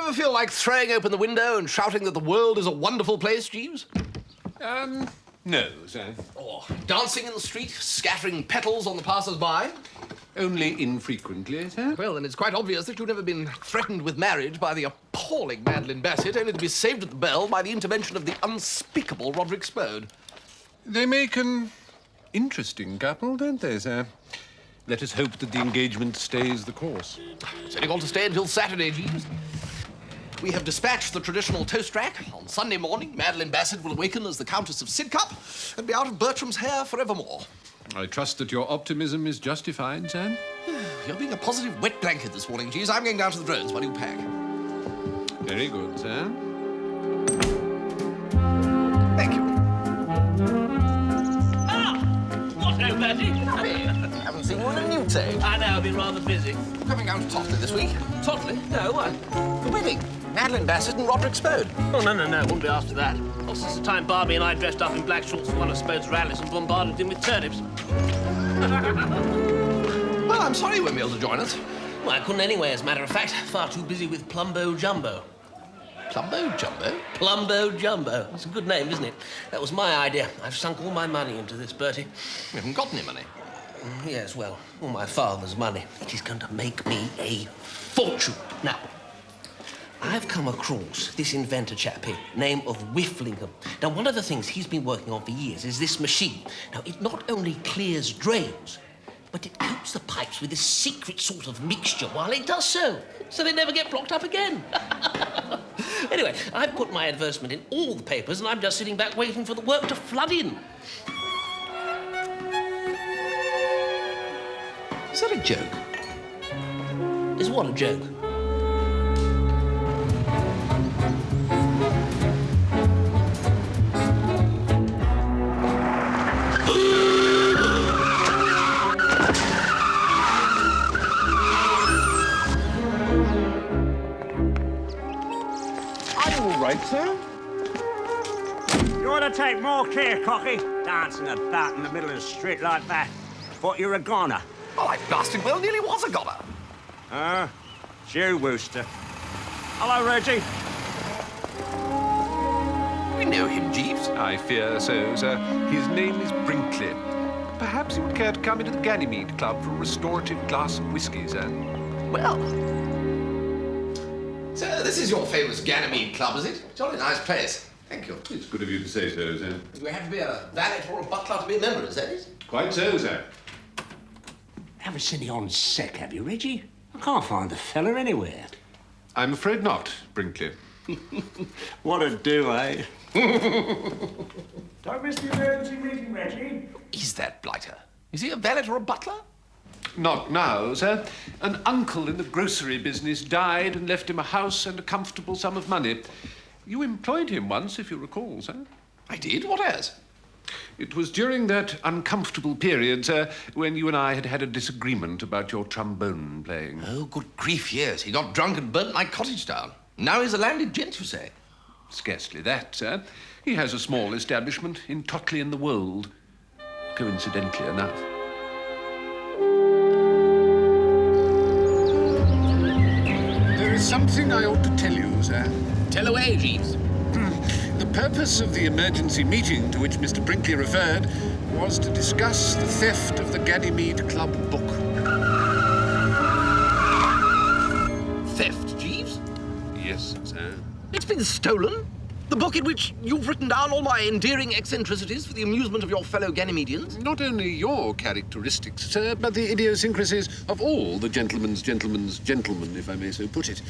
ever feel like throwing open the window and shouting that the world is a wonderful place, Jeeves? No, sir. Or dancing in the street, scattering petals on the passers-by? Only infrequently, sir. Well, then it's quite obvious that you've never been threatened with marriage by the appalling Madeline Bassett, only to be saved at the bell by the intervention of the unspeakable Roderick Spode. They make an interesting couple, don't they, sir? Let us hope that the engagement stays the course. It's only got to stay until Saturday, Jeeves. We have dispatched the traditional toast rack. On Sunday morning, Madeline Bassett will awaken as the Countess of Sidcup and be out of Bertram's hair forevermore. I trust that your optimism is justified, sir. You're being a positive wet blanket this morning, Jeeves. I'm going down to the drones while you pack. Very good, sir. Thank you. What ho, Bertie? Haven't seen you in a new day. I know, I've been rather busy. Coming down to Totley this week. Totley? No, what? The wedding. Madeline Bassett and Roderick Spode. Oh, no, wouldn't be after that. Not since the time Barbie and I dressed up in black shorts for one of Spode's rallies and bombarded him with turnips. Well, I'm sorry you won't be able to join us. Well, I couldn't anyway, as a matter of fact. Far too busy with Plumbo Jumbo. Plumbo Jumbo? Plumbo Jumbo. That's a good name, isn't it? That was my idea. I've sunk all my money into this, Bertie. We haven't got any money. Yes, well, all my father's money. It is going to make me a fortune. Now, I've come across this inventor chap here, name of Whifflingham. Now, one of the things he's been working on for years is this machine. Now, it not only clears drains, but it coats the pipes with this secret sort of mixture while it does so they never get blocked up again. Anyway, I've put my advertisement in all the papers, and I'm just sitting back waiting for the work to flood in. Is that a joke? Is what a joke? Sir? You ought to take more care, Cocky. Dancing about in the middle of the street like that. Thought you were a goner. Oh, I blasted well nearly was a goner. It's you, Wooster. Hello, Reggie. We know him, Jeeves. I fear so, sir. His name is Brinkley. Perhaps you would care to come into the Ganymede Club for a restorative glass of whiskey, sir. Well. So, this is your famous Ganymede Club, is it? Jolly nice place. Thank you. It's good of you to say so, sir. Do we have to be a valet or a butler to be a member, is that it? Quite so, sir. Haven't seen you on sec, have you, Reggie? I can't find the fella anywhere. I'm afraid not, Brinkley. What a do, eh? Don't miss the emergency meeting, Reggie. Is that Blighter? Is he a valet or a butler? Not now, sir. An uncle in the grocery business died and left him a house and a comfortable sum of money. You employed him once, if you recall, sir. I did? What as? It was during that uncomfortable period, sir, when you and I had a disagreement about your trombone playing. Oh, good grief, yes. He got drunk and burnt my cottage down. Now he's a landed gent, you say? Scarcely that, sir. He has a small establishment in Totley in the Wold. Coincidentally enough. There is something I ought to tell you, sir. Tell away, Jeeves. The purpose of the emergency meeting to which Mr. Brinkley referred was to discuss the theft of the Ganymede Club book. Theft, Jeeves? Yes, sir. It's been stolen? The book in which you've written down all my endearing eccentricities for the amusement of your fellow Ganymedians? Not only your characteristics, sir, but the idiosyncrasies of all the gentlemen, if I may so put it.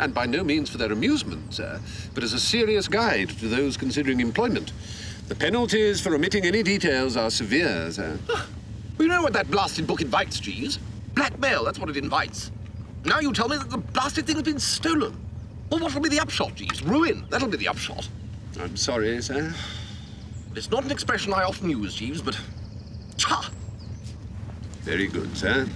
And by no means for their amusement, sir, but as a serious guide to those considering employment. The penalties for omitting any details are severe, sir. You know what that blasted book invites, Jeeves? Blackmail, that's what it invites. Now you tell me that the blasted thing has been stolen. Well, what will be the upshot, Jeeves? Ruin. That'll be the upshot. I'm sorry, sir. It's not an expression I often use, Jeeves, but... Cha! Very good, sir.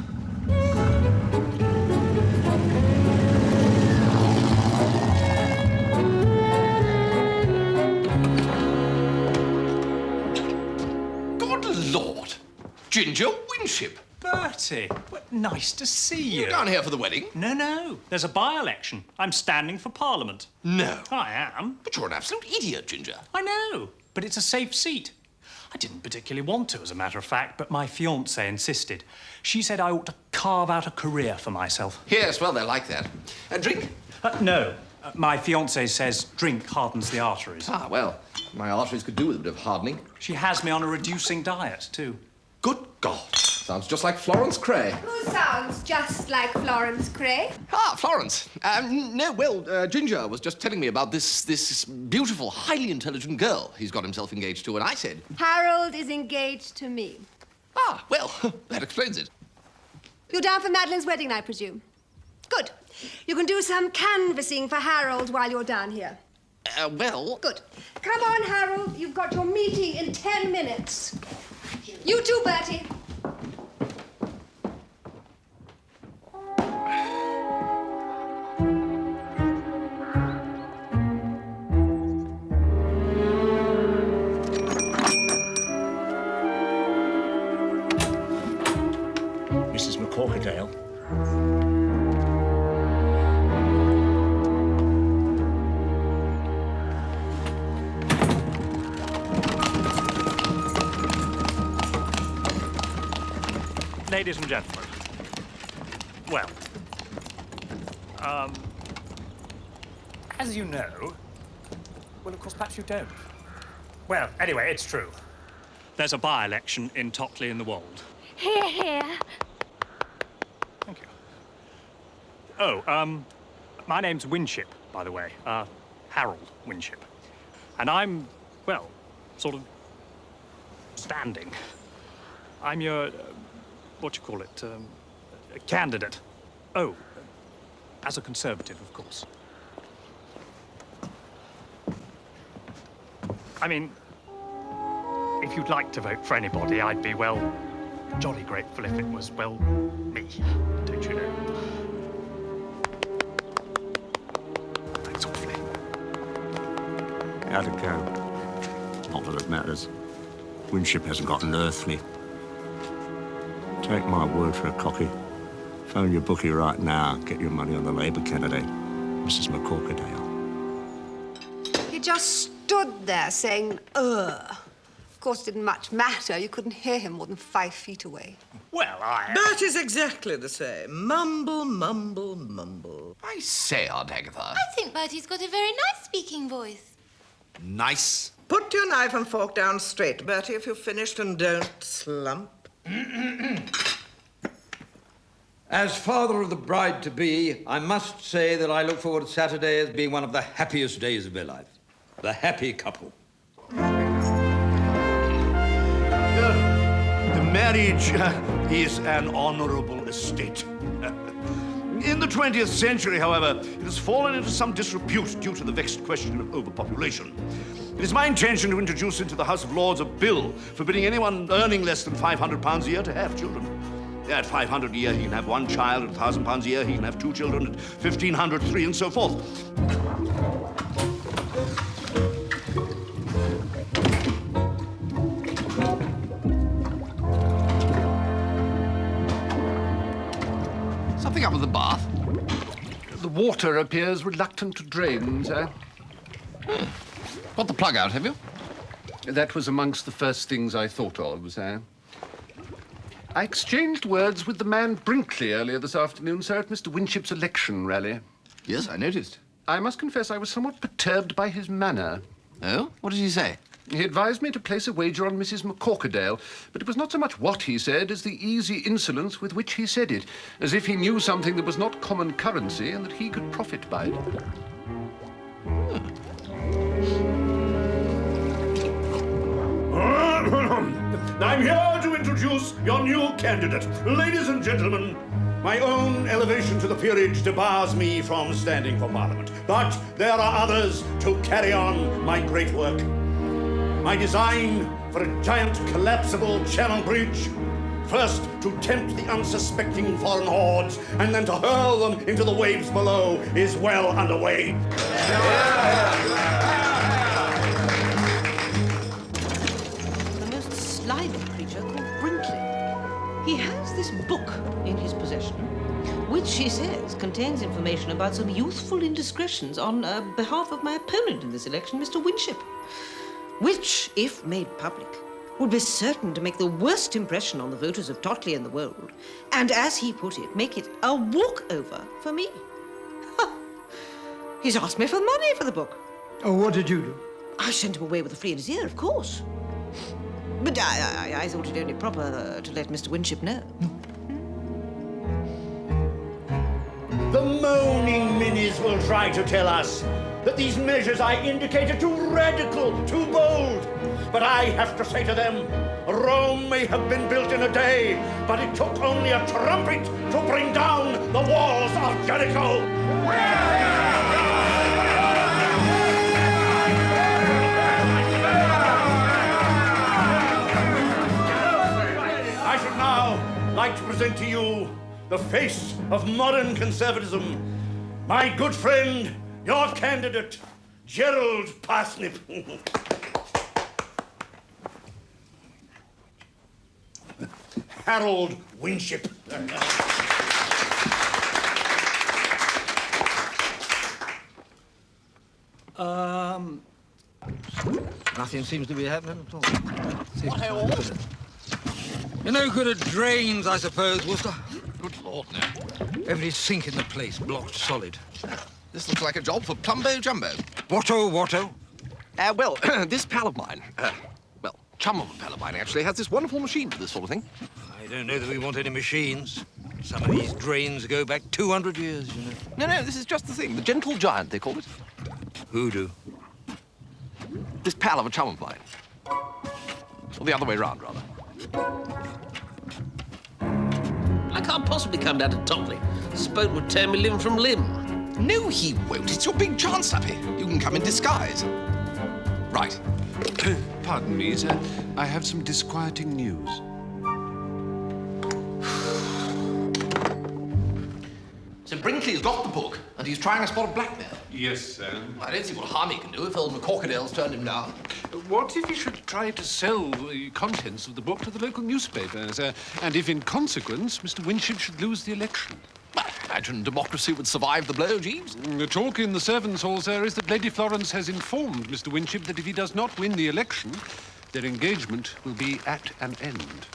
Good Lord! Ginger Winship! Bertie, nice to see you. You're down here for the wedding? No. There's a by-election. I'm standing for Parliament. No. I am. But you're an absolute idiot, Ginger. I know, but it's a safe seat. I didn't particularly want to, as a matter of fact, but my fiancée insisted. She said I ought to carve out a career for myself. Yes, well, they're like that. And drink? No. My fiancée says drink hardens the arteries. Ah, well, my arteries could do with a bit of hardening. She has me on a reducing diet, too. Good God. Sounds just like Florence Cray. Who sounds just like Florence Cray? Ah, Florence. Ginger was just telling me about this beautiful, highly intelligent girl he's got himself engaged to, and I said... Harold is engaged to me. Ah, well, that explains it. You're down for Madeline's wedding, I presume? Good. You can do some canvassing for Harold while you're down here. Well... Good. Come on, Harold. You've got your meeting in 10 minutes. You too, Bertie. Mrs. McCorkerdale. Ladies and gentlemen, well, as you know, well, of course, perhaps you don't. Well, anyway, it's true. There's a by-election in Tockley in the Wold. Here, here. Thank you. Oh, my name's Winship, by the way. Harold Winship. And I'm, well, sort of standing. I'm your, what you call it, a candidate. Oh, as a Conservative, of course. I mean, if you'd like to vote for anybody, I'd be, well, jolly grateful if it was, well, me, don't you know? Thanks awfully. How'd it go? Not that it matters. Winship hasn't got an earthly. Take my word for it, Cocky. Phone your bookie right now. Get your money on the Labour candidate, Mrs. McCorkerdale. He just stood there saying, ugh. Of course, it didn't much matter. You couldn't hear him more than 5 feet away. Well, Bertie's exactly the same. Mumble, mumble, mumble. I say, Aunt Agatha. I think Bertie's got a very nice speaking voice. Nice. Put your knife and fork down straight, Bertie, if you've finished, and don't slump. As father of the bride-to-be, I must say that I look forward to Saturday as being one of the happiest days of my life. The happy couple. The marriage is an honorable estate. In the 20th century, however, it has fallen into some disrepute due to the vexed question of overpopulation. It is my intention to introduce into the House of Lords a bill forbidding anyone earning less than £500 a year to have children. At £500 a year, he can have one child. At £1,000 a year, he can have 2 children. At £1,500, 3, and so forth. Something up with the bath? The water appears reluctant to drain, sir. Got the plug out, have you? That was amongst the first things I thought of, sir. I exchanged words with the man Brinkley earlier this afternoon, sir, at Mr. Winship's election rally. Yes, I noticed. I must confess I was somewhat perturbed by his manner. Oh? What did he say? He advised me to place a wager on Mrs. McCorkerdale, but it was not so much what he said as the easy insolence with which he said it, as if he knew something that was not common currency and that he could profit by it. I'm here to introduce your new candidate. Ladies and gentlemen, my own elevation to the peerage debars me from standing for Parliament. But there are others to carry on my great work. My design for a giant collapsible channel bridge, first to tempt the unsuspecting foreign hordes and then to hurl them into the waves below, is well underway. The most slimy creature called Brinkley. He has this book in his possession, which, he says, contains information about some youthful indiscretions on behalf of my opponent in this election, Mr. Winship, which, if made public, would be certain to make the worst impression on the voters of Totley and the Wold, and, as he put it, make it a walkover for me. He's asked me for money for the book. Oh, what did you do? I sent him away with a flea in his ear, of course. But I thought it only proper to let Mr. Winship know. The moaning minis will try to tell us that these measures I indicate are too radical, too bold. But I have to say to them, Rome may have been built in a day, but it took only a trumpet to bring down the walls of Jericho. I should now like to present to you the face of modern conservatism, my good friend, your candidate, Gerald Parsnip. Harold Winship. Nothing seems to be happening at all. You're no good at drains, I suppose, Wooster. Good Lord, no. Every sink in the place blocked solid. This looks like a job for Plumbo Jumbo. Watto? Well, this pal of mine, chum of a pal of mine, actually, has this wonderful machine for this sort of thing. I don't know that we want any machines. Some of these drains go back 200 years, you know. No, this is just the thing. The gentle giant, they call it. Hoodoo. This pal of a chum of mine. Or the other way round, rather. I can't possibly come down to Totley. This boat would tear me limb from limb. No, he won't. It's your big chance, Happy. You can come in disguise. Right. Pardon me, sir. I have some disquieting news. So Brinkley's got the book, and he's trying a spot of blackmail. Yes, sir. I don't see what harm he can do if old McCorkadale's turned him down. What if he should try to sell the contents of the book to the local newspaper, sir? And if, in consequence, Mr. Winship should lose the election? I imagine democracy would survive the blow, Jeeves. The talk in the servants' hall, sir, is that Lady Florence has informed Mr. Winship that if he does not win the election, their engagement will be at an end.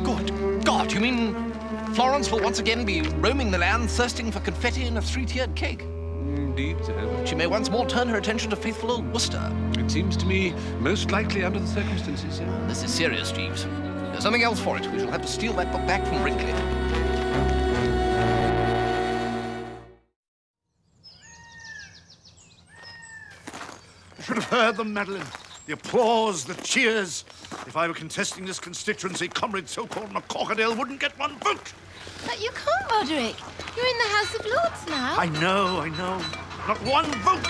Good God, you mean Florence will once again be roaming the land, thirsting for confetti and a three-tiered cake? Indeed, sir. She may once more turn her attention to faithful old Wooster. It seems to me most likely under the circumstances, sir. This is serious, Jeeves. There's nothing else for it. We shall have to steal that book back from Brinkley. You should have heard them, Madeline. The applause, the cheers. If I were contesting this constituency, Comrade so-called McCorkadale wouldn't get one vote. But you can't, Roderick. You're in the House of Lords now. I know. Not one vote.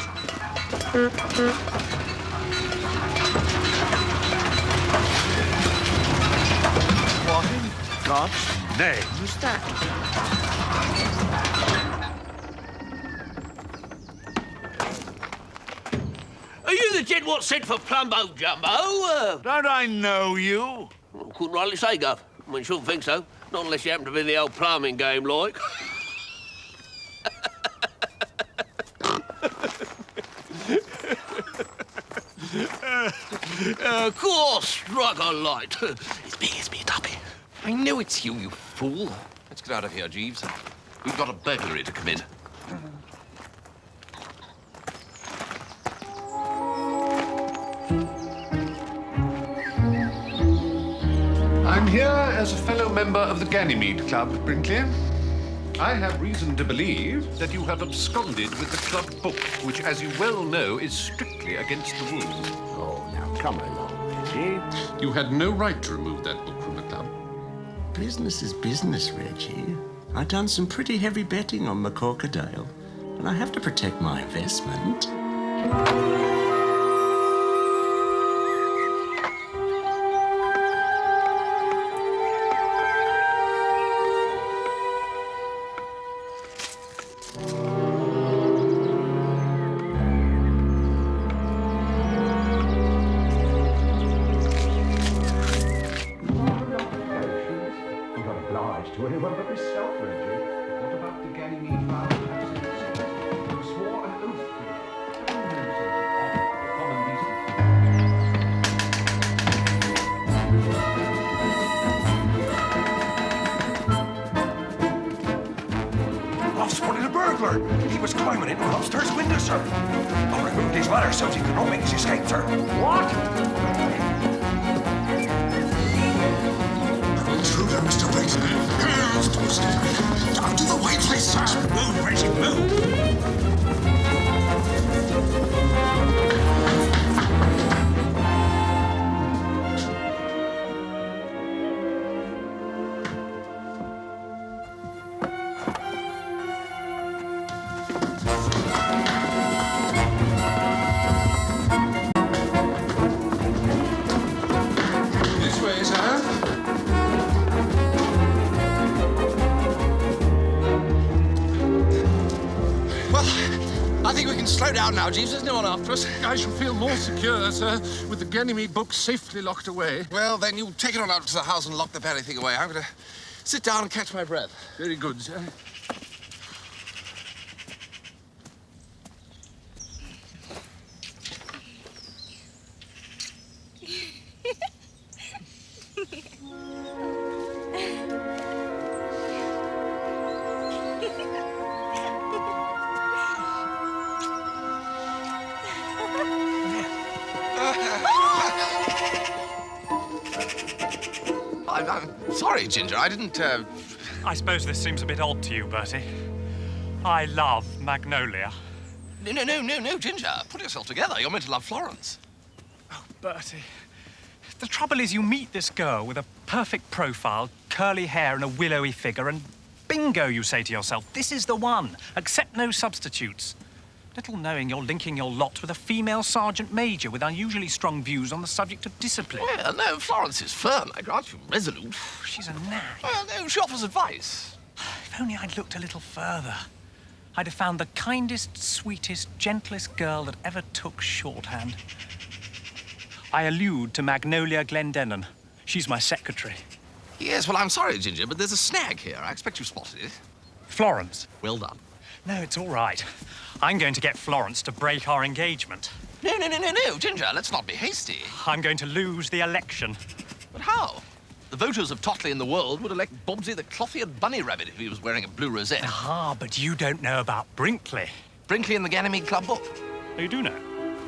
What in God's name is that? Are you the gent what sent for Plumbo Jumbo? Don't I know you? Well, couldn't rightly say, Gov. I mean, shouldn't think so. Not unless you happen to be in the old plumbing game, like. Of course, strike a light. It's me, Tuppy. I know it's you, you fool. Let's get out of here, Jeeves. We've got a burglary to commit. I'm here as a fellow member of the Ganymede Club, Brinkley. I have reason to believe that you have absconded with the club book, which, as you well know, is strictly against the rules. Oh, now come along, Reggie. You had no right to remove that book from the club. Business is business, Reggie. I've done some pretty heavy betting on McCorkadale, and I have to protect my investment. a burglar. He was climbing into an upstairs window, sir. I removed his ladder so he could not make his escape, sir. What? Intruder, Mr. Waiting. Hands twisted. Down to the white place, sir. Move, Reggie, move. This way, sir. Well, I think we can slow down now, Jeeves. There's no one after us. I shall feel more secure, sir, with the Ganymede book safely locked away. Well, then you take it on out to the house and lock the very thing away. I'm going to sit down and catch my breath. Very good, sir. I'm sorry, Ginger. I didn't, I suppose this seems a bit odd to you, Bertie. I love Magnolia. No, Ginger. Put yourself together. You're meant to love Florence. Oh, Bertie. The trouble is you meet this girl with a perfect profile, curly hair and a willowy figure, and bingo, you say to yourself, this is the one. Accept no substitutes. Little knowing you're linking your lot with a female sergeant major with unusually strong views on the subject of discipline. Well, no, Florence is firm, I grant you, resolute. She's a nag. Well, no, she offers advice. If only I'd looked a little further. I'd have found the kindest, sweetest, gentlest girl that ever took shorthand. I allude to Magnolia Glendennan. She's my secretary. Yes, well, I'm sorry, Ginger, but there's a snag here. I expect you spotted it. Florence. Well done. No, it's all right. I'm going to get Florence to break our engagement. No, Ginger, let's not be hasty. I'm going to lose the election. But how? The voters of Totley in the World would elect Bobsy the cloth-eared bunny rabbit if he was wearing a blue rosette. Ah, but you don't know about Brinkley. Brinkley and the Ganymede Club book. Oh, you do know?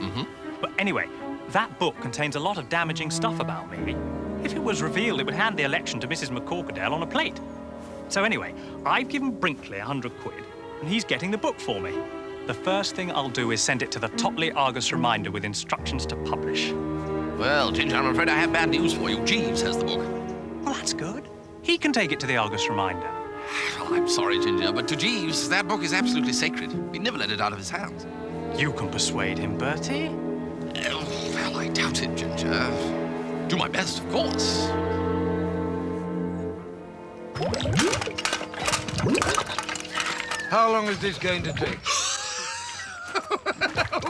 Mm-hmm. But anyway, that book contains a lot of damaging stuff about me. If it was revealed, it would hand the election to Mrs. McCorkadale on a plate. So anyway, I've given Brinkley 100 quid, and he's getting the book for me. The first thing I'll do is send it to the Totley Argus Reminder with instructions to publish. Well, Ginger, I'm afraid I have bad news for you. Jeeves has the book. Well, that's good. He can take it to the Argus Reminder. Well, I'm sorry, Ginger, but to Jeeves, that book is absolutely sacred. We never let it out of his hands. You can persuade him, Bertie. Well, I doubt it, Ginger. Do my best, of course. How long is this going to take?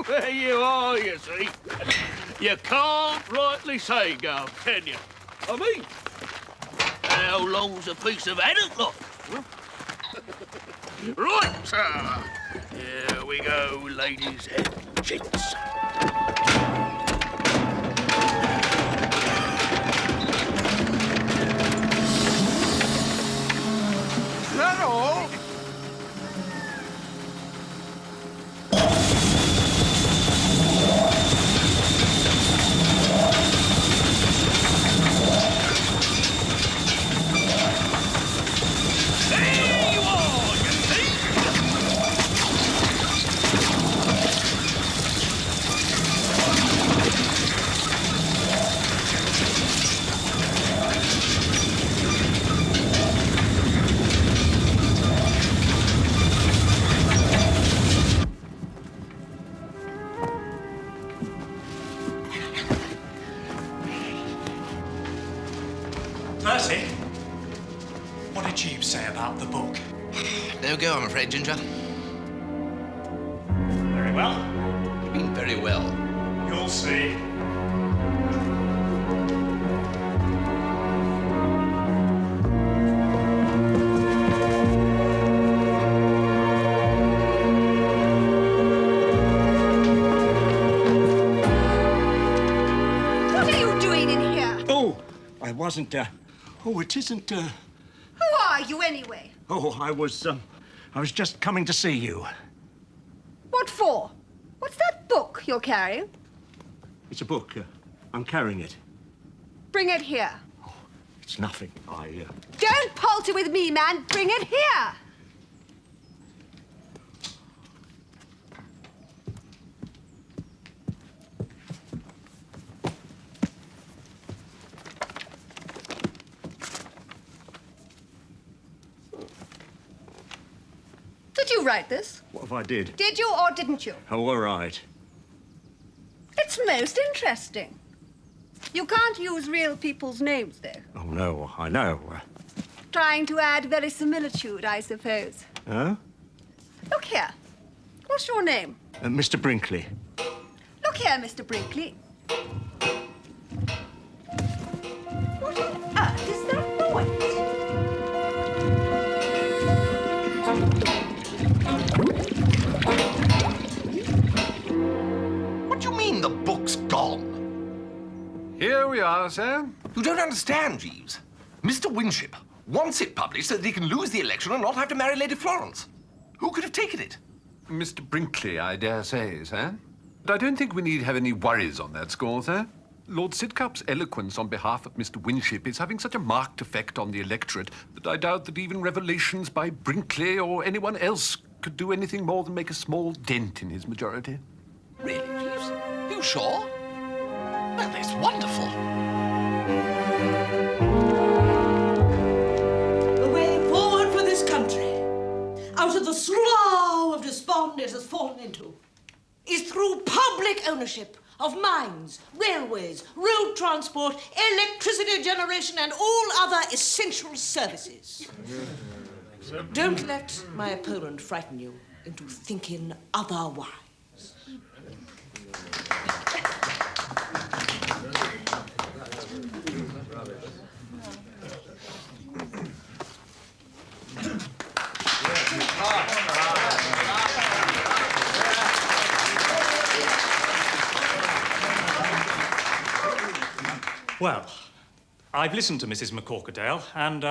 There you are, you see. You can't rightly say, Gov, can you? I mean, how long's a piece of haddock look? Right, sir. Here we go, ladies and gents. Is that all? Bertie, what did Jeeves say about the book? No go, I'm afraid, Ginger. Very well. You mean very well. You'll see. What are you doing in here? Oh, I wasn't, oh, it isn't, Who are you, anyway? oh, I was, I was just coming to see you. What for? What's that book you're carrying? It's a book. I'm carrying it. Bring it here. It's nothing. Don't palter with me, man. Bring it here. Did you write this? What if I did? Did you or didn't you? Oh, all right. It's most interesting. You can't use real people's names, though. Oh, no, I know. Trying to add verisimilitude, I suppose. Huh? Look here. What's your name? Mr. Brinkley. Look here, Mr. Brinkley. What on earth is that noise? What do you mean the book's gone? Here we are, sir. You don't understand, Jeeves. Mr. Winship wants it published so that he can lose the election and not have to marry Lady Florence. Who could have taken it? Mr. Brinkley, I dare say, sir. But I don't think we need have any worries on that score, sir. Lord Sidcup's eloquence on behalf of Mr. Winship is having such a marked effect on the electorate that I doubt that even revelations by Brinkley or anyone else could do anything more than make a small dent in his majority. Really, Jeeves? Are you sure? Well, that's wonderful. The way forward for this country, out of the slough of despond it has fallen into, is through public ownership of mines, railways, road transport, electricity generation, and all other essential services. Don't let my opponent frighten you into thinking otherwise. Well, I've listened to Mrs. McCorkerdale, and,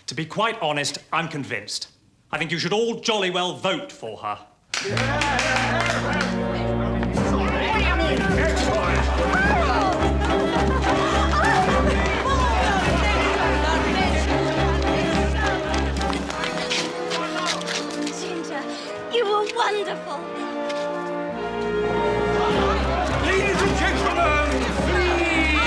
to be quite honest, I'm convinced. I think you should all jolly well vote for her. Ginger, you were wonderful. Ladies and gentlemen,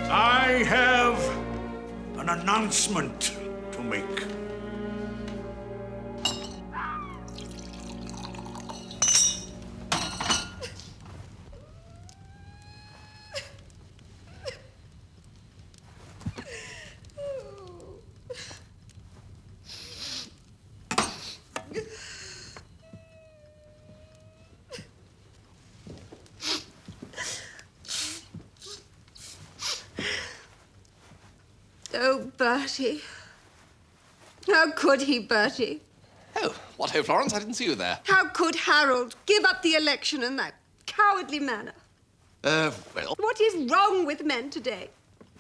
I have an announcement to make. Oh, Bertie. How could he, Bertie? Oh, what ho, Florence? I didn't see you there. How could Harold give up the election in that cowardly manner? Well, What is wrong with men today?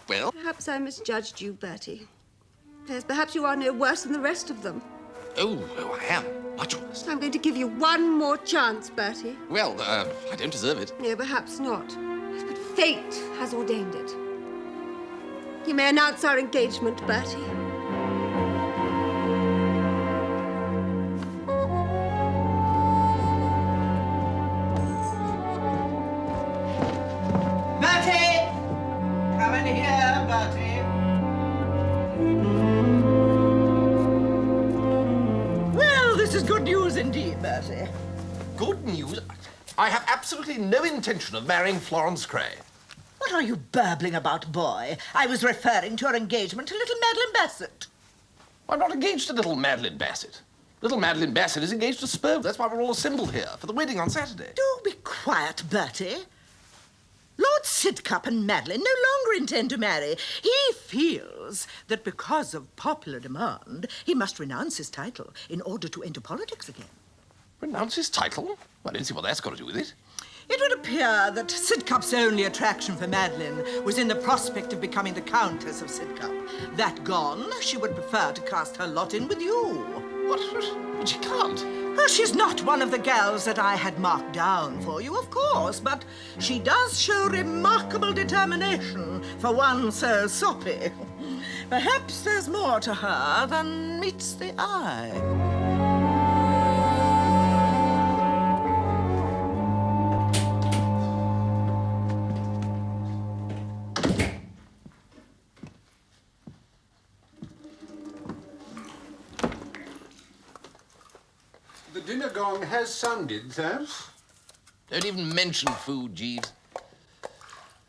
well, Perhaps I misjudged you, Bertie. Yes, perhaps you are no worse than the rest of them. oh, I am. Much worse. I'm going to give you one more chance, Bertie. Well, I don't deserve it. No, perhaps not. But fate has ordained it. You may announce our engagement, Bertie. Bertie! Come in here, Bertie. Well, this is good news indeed, Bertie. Good news? I have absolutely no intention of marrying Florence Cray. What are you burbling about, boy? I was referring to your engagement to little Madeline Bassett. I'm not engaged to little Madeline Bassett. Little Madeline Bassett is engaged to Spurve. That's why we're all assembled here for the wedding on Saturday. Do be quiet, Bertie. Lord Sidcup and Madeline no longer intend to marry. He feels that because of popular demand, he must renounce his title in order to enter politics again. Renounce his title? Well, I don't see what that's got to do with it. It would appear that Sidcup's only attraction for Madeline was in the prospect of becoming the Countess of Sidcup. That gone, she would prefer to cast her lot in with you. What? But she can't. Well, she's not one of the gals that I had marked down for you, of course, but she does show remarkable determination for one so soppy. Perhaps there's more to her than meets the eye. The dinner gong has sounded, sir. Don't even mention food, Jeeves.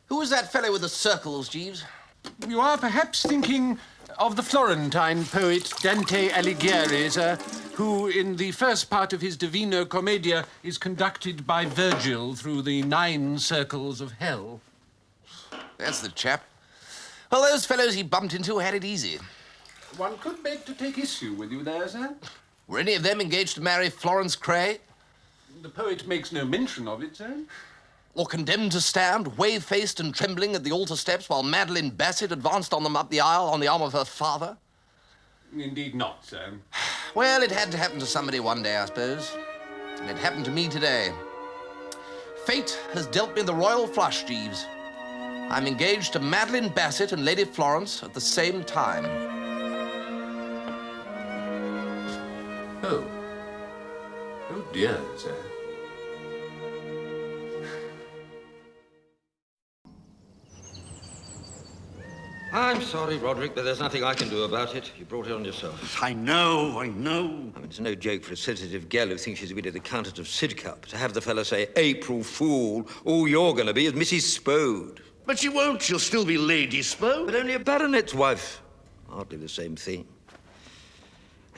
Who was that fellow with the circles, Jeeves? You are perhaps thinking of the Florentine poet Dante Alighieri, sir, who, in the first part of his Divina Commedia, is conducted by Virgil through the 9 circles of hell. That's the chap. Well, those fellows he bumped into had it easy. One could beg to take issue with you there, sir. Were any of them engaged to marry Florence Cray? The poet makes no mention of it, sir. Or condemned to stand, wave-faced and trembling at the altar steps while Madeline Bassett advanced on them up the aisle on the arm of her father? Indeed not, sir. Well, it had to happen to somebody one day, I suppose. And it happened to me today. Fate has dealt me the royal flush, Jeeves. I'm engaged to Madeline Bassett and Lady Florence at the same time. Oh. Oh, dear, sir. I'm sorry, Roderick, but there's nothing I can do about it. You brought it on yourself. I know. I mean, it's no joke for a sensitive girl who thinks she's really the Countess of Sidcup to have the fella say, April Fool, all you're going to be is Mrs. Spode. But she won't. She'll still be Lady Spode. But only a baronet's wife. Hardly the same thing.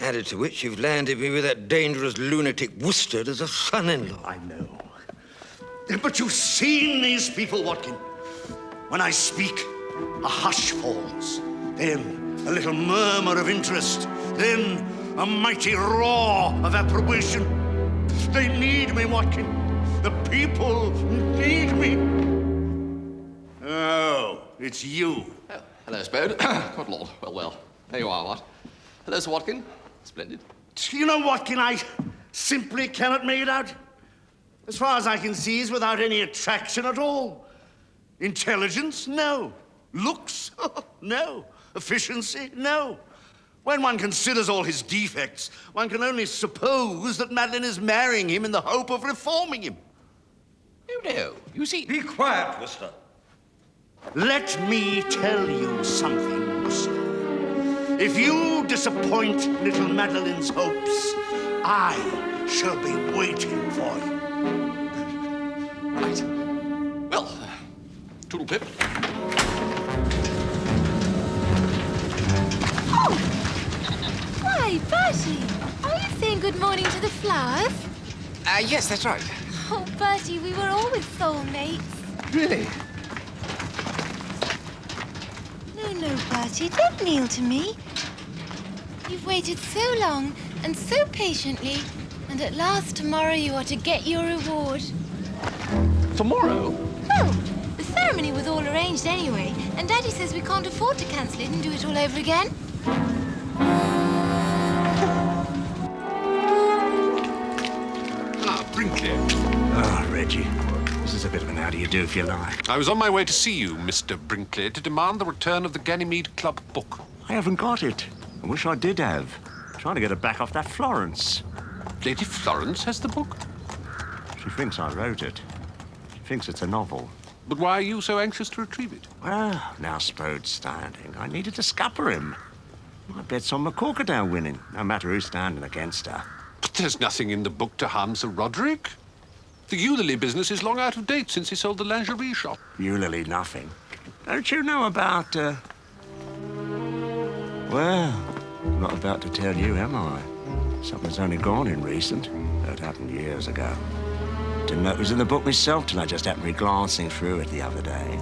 Added to which, you've landed me with that dangerous lunatic Wooster as a son-in-law. I know. But you've seen these people, Watkin. When I speak, a hush falls. Then a little murmur of interest. Then a mighty roar of approbation. They need me, Watkin. The people need me. Oh, it's you. Oh, hello, Spode. Good Lord. Well. There you are, what? Hello, Sir Watkin. Splendid. You know, Watkin, I simply cannot make it out. As far as I can see, he's without any attraction at all. Intelligence? No. Looks? No. Efficiency? No. When one considers all his defects, one can only suppose that Madeline is marrying him in the hope of reforming him. No. You see... Be quiet, Wooster. Let me tell you something, Wooster. If you disappoint little Madeline's hopes, I shall be waiting for you. Right. Well, toodle-pip. Oh! Why, Bertie, are you saying good morning to the flowers? Yes, that's right. Oh, Bertie, we were always soulmates. Really? No, Bertie, don't kneel to me. You've waited so long and so patiently, and at last tomorrow you are to get your reward. Tomorrow? Well, the ceremony was all arranged anyway, and Daddy says we can't afford to cancel it and do it all over again. Brinkley. Ah, Reggie. This is a bit of an how do you do if you like. I was on my way to see you, Mr. Brinkley, to demand the return of the Ganymede Club book. I haven't got it. I wish I did have. Trying to get it back off that Florence. Lady Florence has the book? She thinks I wrote it. She thinks it's a novel. But why are you so anxious to retrieve it? Well, now Spode's standing. I needed to scupper him. My bet's on McCorkadale winning, no matter who's standing against her. But there's nothing in the book to harm Sir Roderick. The Eulalie business is long out of date since he sold the lingerie shop. Eulalie nothing. Don't you know about, Well, I'm not about to tell you, am I? Something's only gone in recent. That happened years ago. To didn't know it was in the book myself till I just happened to be glancing through it the other day.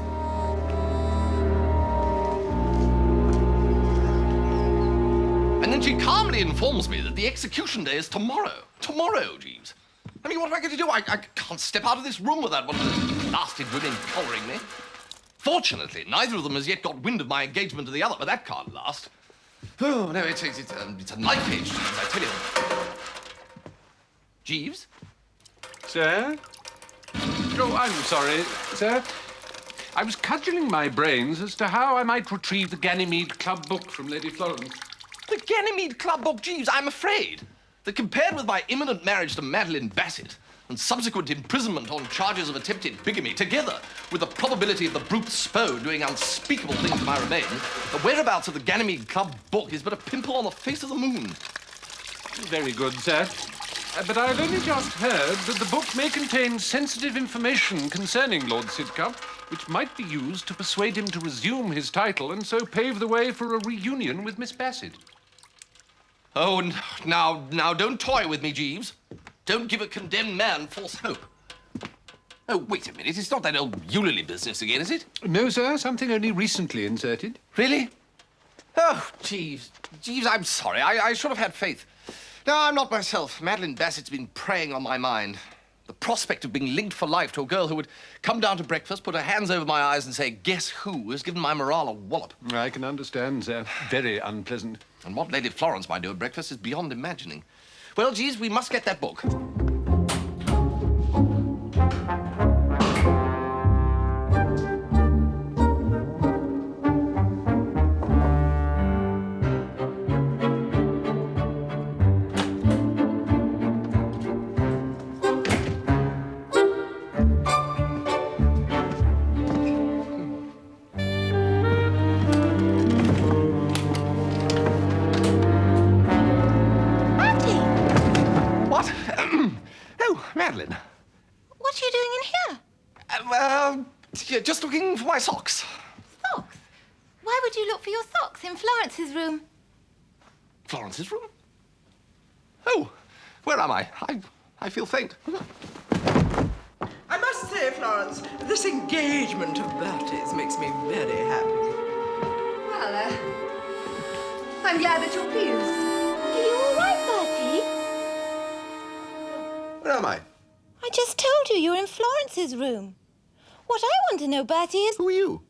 And then she calmly informs me that the execution day is tomorrow. Tomorrow, Jeeves. I mean, what am I going to do? I can't step out of this room without one of those blasted women collaring me. Fortunately, neither of them has yet got wind of my engagement to the other, but that can't last. Oh, no, it's a knife edge, Jeeves, I tell you. Jeeves? Sir? Oh, I'm sorry, sir. I was cudgelling my brains as to how I might retrieve the Ganymede Club book from Lady Florence. The Ganymede Club book, Jeeves, I'm afraid that compared with my imminent marriage to Madeline Bassett and subsequent imprisonment on charges of attempted bigamy, together with the probability of the brute Spo doing unspeakable things to my remains, the whereabouts of the Ganymede Club book is but a pimple on the face of the moon. Very good, sir. But I've only just heard that the book may contain sensitive information concerning Lord Sidcup, which might be used to persuade him to resume his title and so pave the way for a reunion with Miss Bassett. Oh, now, don't toy with me, Jeeves. Don't give a condemned man false hope. Oh, wait a minute. It's not that old Eulalie business again, is it? No, sir. Something only recently inserted. Really? Oh, Jeeves. Jeeves, I'm sorry. I should have had faith. No, I'm not myself. Madeline Bassett's been preying on my mind. The prospect of being linked for life to a girl who would come down to breakfast, put her hands over my eyes and say, "Guess who?" has given my morale a wallop. I can understand, sir. Very unpleasant. And what Lady Florence might do at breakfast is beyond imagining. Well, Jeeves, we must get that book. Madeline. What are you doing in here? Just looking for my socks. Socks? Why would you look for your socks in Florence's room? Florence's room? Oh, where am I? I feel faint. I must say, Florence, this engagement of Bertie's makes me very happy. Well, I'm glad that you're pleased. Are you all right, Bertie? Where am I? I just told you you're in Florence's room. What I want to know, Bertie, is... Who are you?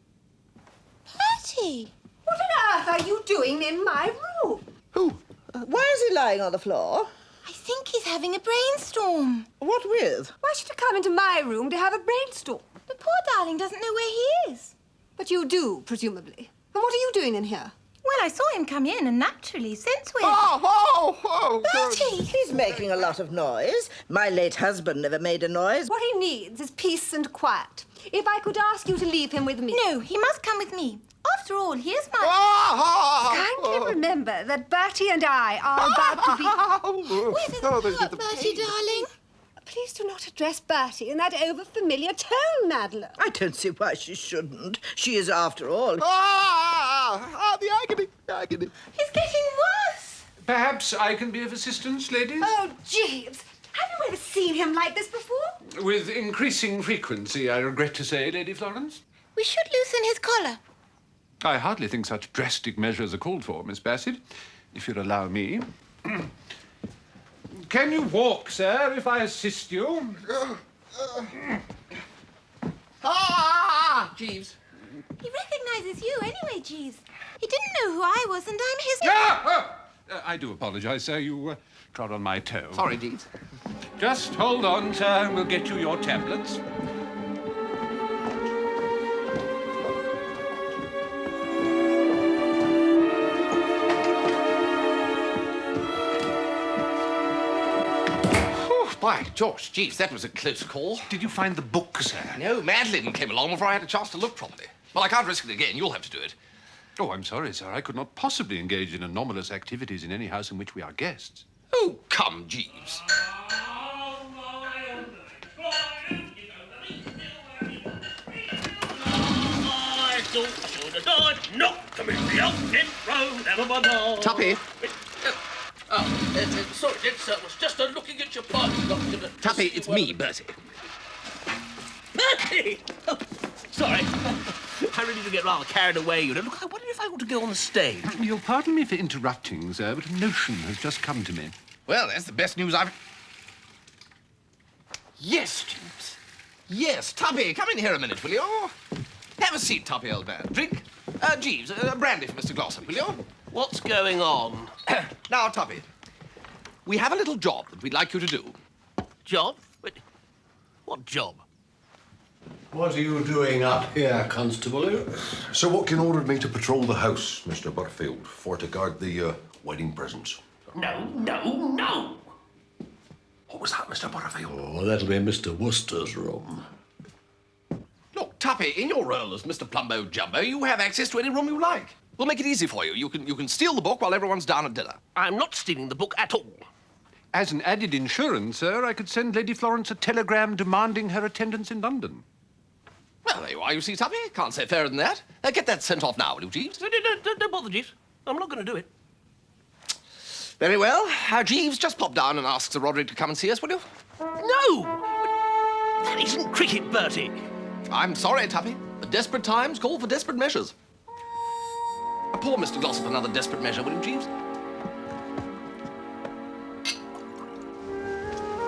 Bertie! What on earth are you doing in my room? Who? Why is he lying on the floor? I think he's having a brainstorm. What with? Why should you come into my room to have a brainstorm? The poor darling doesn't know where he is. But you do, presumably. And what are you doing in here? Well, I saw him come in, and naturally, since we're... Oh! Bertie! He's making a lot of noise. My late husband never made a noise. What he needs is peace and quiet. If I could ask you to leave him with me... No, he must come with me. After all, here's my... Kindly remember that Bertie and I are about to be... With hurt, Bertie, darling. Please do not address Bertie in that over-familiar tone, Madeline. I don't see why she shouldn't. She is, after all... The agony, the agony. He's getting worse. Perhaps I can be of assistance, ladies? Oh, Jeeves. Have you ever seen him like this before? With increasing frequency, I regret to say, Lady Florence. We should loosen his collar. I hardly think such drastic measures are called for, Miss Bassett, if you'll allow me. Can you walk, sir, if I assist you? Jeeves. He recognizes you anyway, Jeeves. He didn't know who I was, and I'm his... I do apologize, sir. You trod on my toe. Sorry, Jeeves. Just hold on, sir, and we'll get you your tablets. By George, Jeeves, that was a close call. Did you find the book, sir? No, Madeline came along before I had a chance to look properly. Well, I can't risk it again. You'll have to do it. Oh, I'm sorry, sir. I could not possibly engage in anomalous activities in any house in which we are guests. Oh, come, Jeeves. I thought I should have died, not to meet the outfit road, ever my love. Tuppy. Sorry, Dick, sir. Was just looking at your pipe. Tuppy, it's me, Bertie. Bertie! Oh, sorry. I really do get rather carried away, you know. Look, I wonder if I ought to go on the stage. You'll pardon me for interrupting, sir, but a notion has just come to me. Well, that's the best news I've... Yes, Jeeves. Yes, Tuppy, come in here a minute, will you? Have a seat, Tuppy, old man. Drink. Jeeves, brandy for Mr. Glossop, will you? What's going on? Now, Tuppy, we have a little job that we'd like you to do. Job? What job? What are you doing up here, Constable? Sir Watkin ordered me to patrol the house, Mr. Butterfield, for to guard the wedding presents. No. What was that, Mr. Butterfield? Oh, that'll be Mr. Wooster's room. Look, Tuppy, in your role as Mr. Plumbo Jumbo, you have access to any room you like. We'll make it easy for you. You can steal the book while everyone's down at dinner. I'm not stealing the book at all. As an added insurance, sir, I could send Lady Florence a telegram demanding her attendance in London. Well, there you are, you see, Tuppy. Can't say fairer than that. Get that sent off now, will you, Jeeves? Don't bother, Jeeves. I'm not going to do it. Very well. Jeeves, just pop down and ask Sir Roderick to come and see us, will you? No! That isn't cricket, Bertie. I'm sorry, Tuppy. The desperate times call for desperate measures. Pour Mr. Glossop another desperate measure, will you, Jeeves?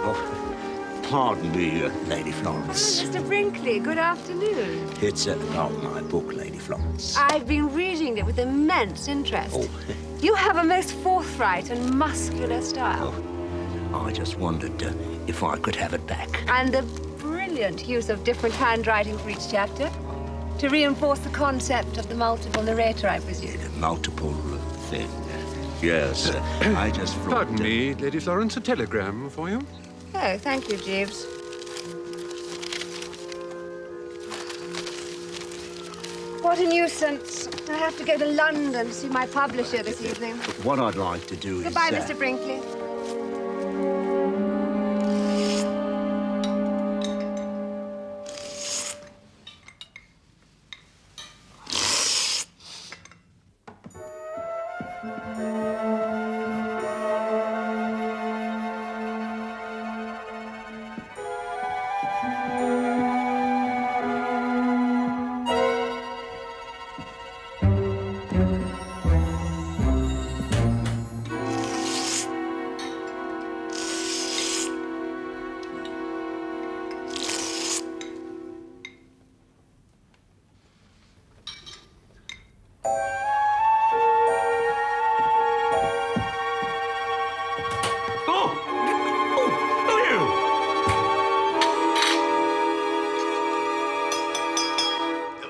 Oh, pardon me, Lady Florence. Mr. Brinkley, good afternoon. It's about my book, Lady Florence. I've been reading it with immense interest. Oh. You have a most forthright and muscular style. I just wondered if I could have it back. And the brilliant use of different handwriting for each chapter to reinforce the concept of the multiple narrator, I presume. Multiple thing. Yes, I just thought... Pardon me, Lady Florence, a telegram for you. Oh, thank you, Jeeves. What a nuisance. I have to go to London to see my publisher this evening. What I'd like to do Goodbye, is... Mr. Brinkley.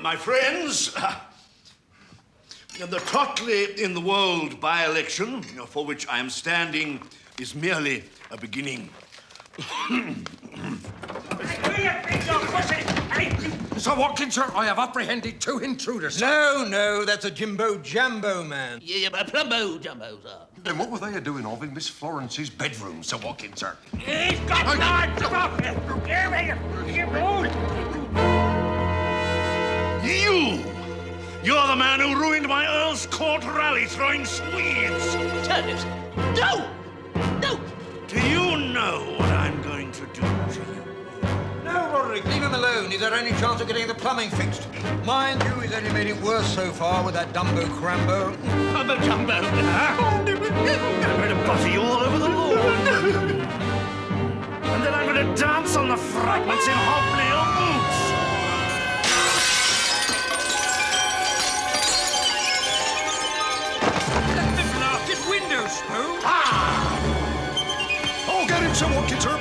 My friends, the Totley in the World by-election, for which I am standing, is merely a beginning. Sir Watkins, sir, I have apprehended 2 intruders. No, that's a Jimbo Jambo man. Yeah, but Plumbo Jumbo, sir. Then what were they doing of in Miss Florence's bedroom, Sir Watkins, sir? He's got You're the man who ruined my Earl's Court rally throwing Swedes. Turnips. No! Do you know what I'm going to do to you? No, Roderick, leave him alone. He's our only chance of getting the plumbing fixed. Mind you, he's only made it worse so far with that Dumbo Crambo. Plumbo Jumbo. I'm going to butter you all over the lawn. And then I'm going to dance on the fragments in hobnail boots. Windows, Spoon. Oh, get him, Sir Watkins, sir.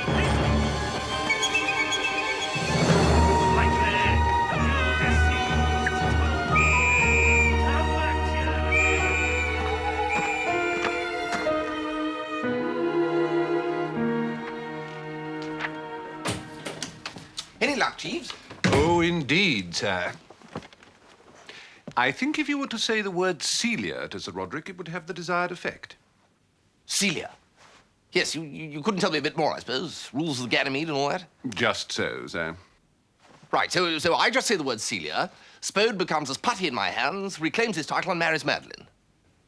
Any luck, Jeeves? Oh, indeed, sir. I think if you were to say the word Celia to Sir Roderick, it would have the desired effect. Celia? Yes, you couldn't tell me a bit more, I suppose. Rules of the Ganymede and all that? Just so, sir. Right, so I just say the word Celia, Spode becomes as putty in my hands, reclaims his title and marries Madeline.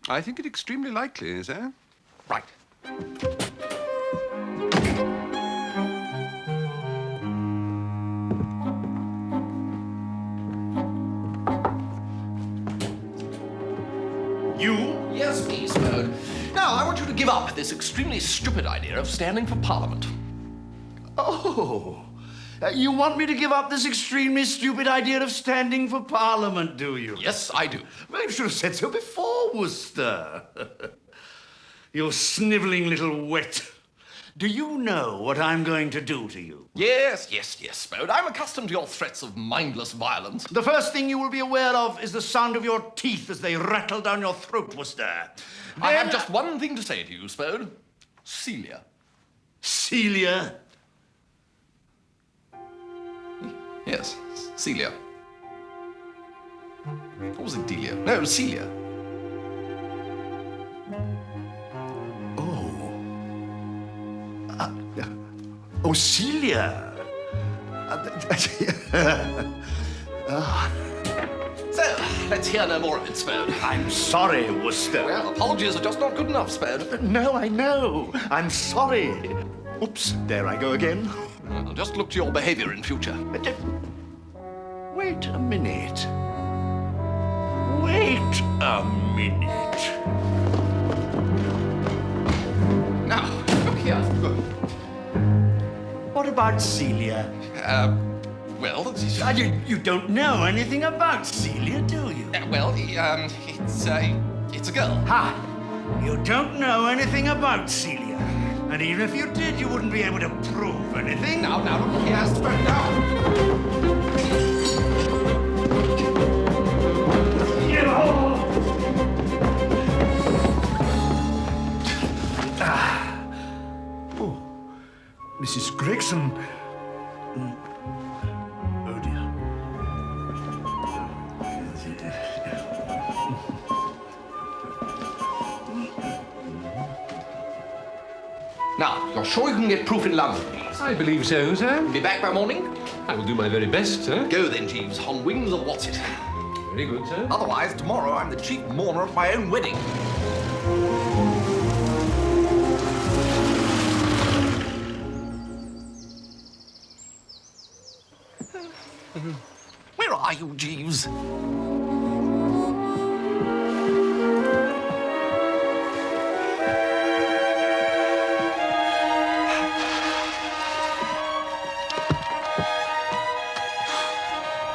I think it extremely likely, sir. Right. Yes, me, Spode. Now, I want you to give up this extremely stupid idea of standing for Parliament. Oh, you want me to give up this extremely stupid idea of standing for Parliament, do you? Yes, I do. Well, you should have said so before, Wooster. You snivelling little wet. Do you know what I'm going to do to you? Yes, Spode. I'm accustomed to your threats of mindless violence. The first thing you will be aware of is the sound of your teeth as they rattle down your throat, Wooster. I have just one thing to say to you, Spode. Celia. Celia? Yes, Celia. Or was it Delia? No, Celia. Oh, Celia. So, let's hear no more of it, Spode. I'm sorry, Wooster. Well, apologies are just not good enough, Spode. No, I know. I'm sorry. Oops, there I go again. Well, just look to your behavior in future. Wait a minute. Wait a minute. Now, look here. What about Celia? Well, you don't know anything about Celia, do you? Well, it's a girl. Ha! You don't know anything about Celia. And even if you did, you wouldn't be able to prove anything. Now, look here, Spode, now. Mrs. Gregson. Oh, dear. Now, you're sure you can get proof in London, Jeeves? I believe so, sir. Be back by morning? I will do my very best, sir. Go then, Jeeves, on wings of what's it. Very good, sir. Otherwise, tomorrow I'm the chief mourner at my own wedding. Where are you, Jeeves?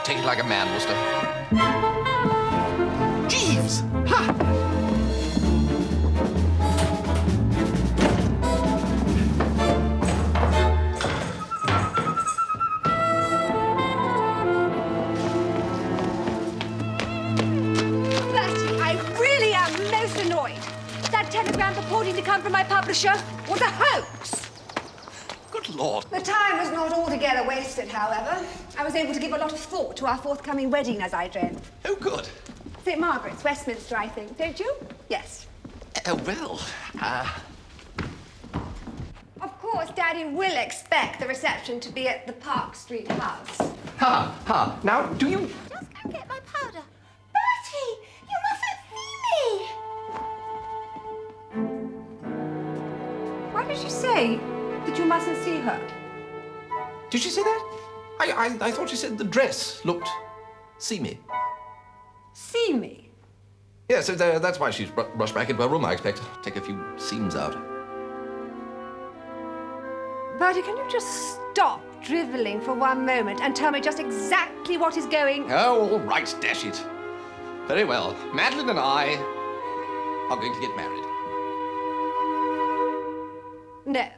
Take it like a man, Wooster. Jeeves! Ha! That telegram purporting to come from my publisher was a hoax. Good Lord. The time was not altogether wasted, however. I was able to give a lot of thought to our forthcoming wedding as I dreamt. Oh, good. St. Margaret's, Westminster, I think, don't you? Yes. Of course, Daddy will expect the reception to be at the Park Street house. Ha! Now, do you... Just go get my powder. Bertie, you mustn't see me! Why did you say that you mustn't see her? Did she say that? I thought she said the dress looked seamy. See me? Yeah, so that's why she's rushed back into her room, I expect. Take a few seams out. Bertie, can you just stop drivelling for one moment and tell me just exactly what is going... Oh, all right, dash it. Very well. Madeline and I are going to get married. No.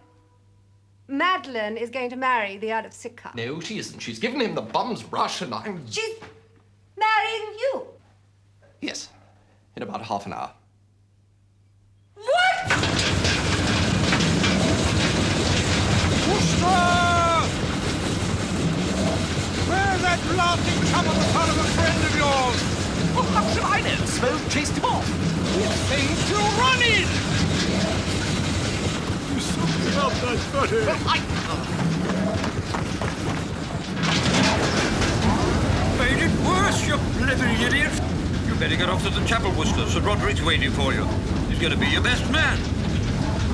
Madeline is going to marry the Earl of Sidcup. No, she isn't. She's given him the bum's rush and I'm... She's marrying you. Yes, in about half an hour. What? Wooster! Where's that blasting chum on the son of a friend of yours? Well, how should I know? Smoke chased him off. This thing's still running! You something up that buddy. Made it worse, you blithering idiot. You better get off to the chapel, Wooster. Sir Roderick's waiting for you. He's going to be your best man.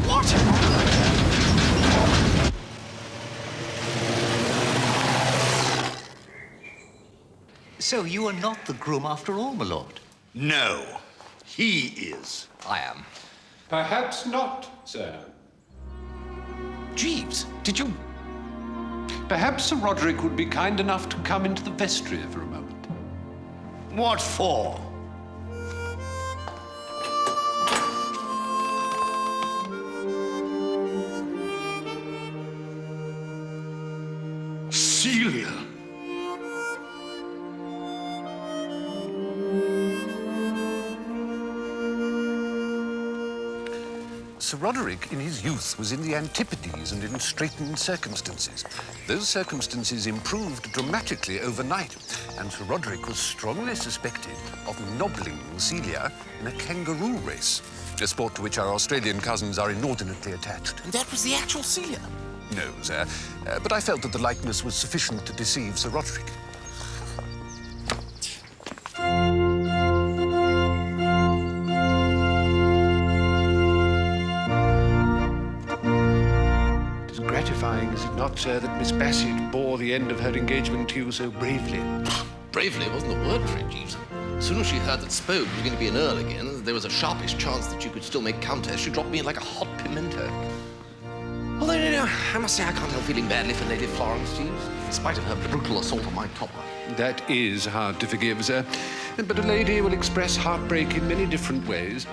What? So you are not the groom after all, my lord? No, he is. I am. Perhaps not, sir. Jeeves, did you... Perhaps Sir Roderick would be kind enough to come into the vestry for a moment. What for? Celia. Sir Roderick, in his youth, was in the Antipodes and in straitened circumstances. Those circumstances improved dramatically overnight, and Sir Roderick was strongly suspected of nobbling Celia in a kangaroo race, a sport to which our Australian cousins are inordinately attached. And that was the actual Celia? No, sir, but I felt that the likeness was sufficient to deceive Sir Roderick. Gratifying, is it not, sir, that Miss Bassett bore the end of her engagement to you so bravely? Bravely wasn't the word for it, Jeeves. As soon as she heard that Spogue was going to be an earl again, there was a sharpish chance that you could still make countess. She dropped me in like a hot pimento. Although, you know, I must say I can't help feeling badly for Lady Florence, Jeeves, in spite of her brutal assault on my topper. That is hard to forgive, sir. But a lady will express heartbreak in many different ways.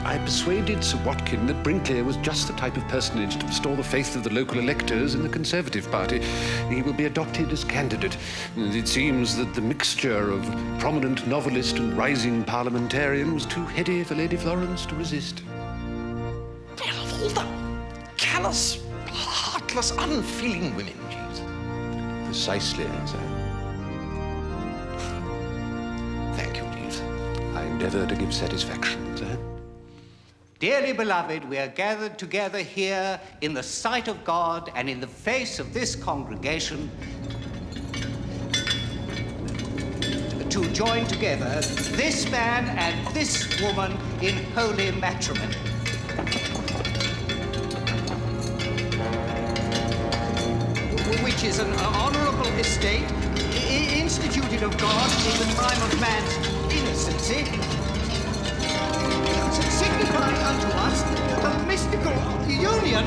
I persuaded Sir Watkin that Brinkley was just the type of personage to restore the faith of the local electors in the Conservative Party. He will be adopted as candidate. And it seems that the mixture of prominent novelist and rising parliamentarian was too heady for Lady Florence to resist. Well, of all the callous, heartless, unfeeling women, Jeeves. Precisely, sir. Thank you, Jeeves. I endeavour to give satisfaction, sir. Dearly beloved, we are gathered together here in the sight of God and in the face of this congregation to join together this man and this woman in holy matrimony. Which is an honorable estate instituted of God in the time of man's innocency, signifying unto us the mystical union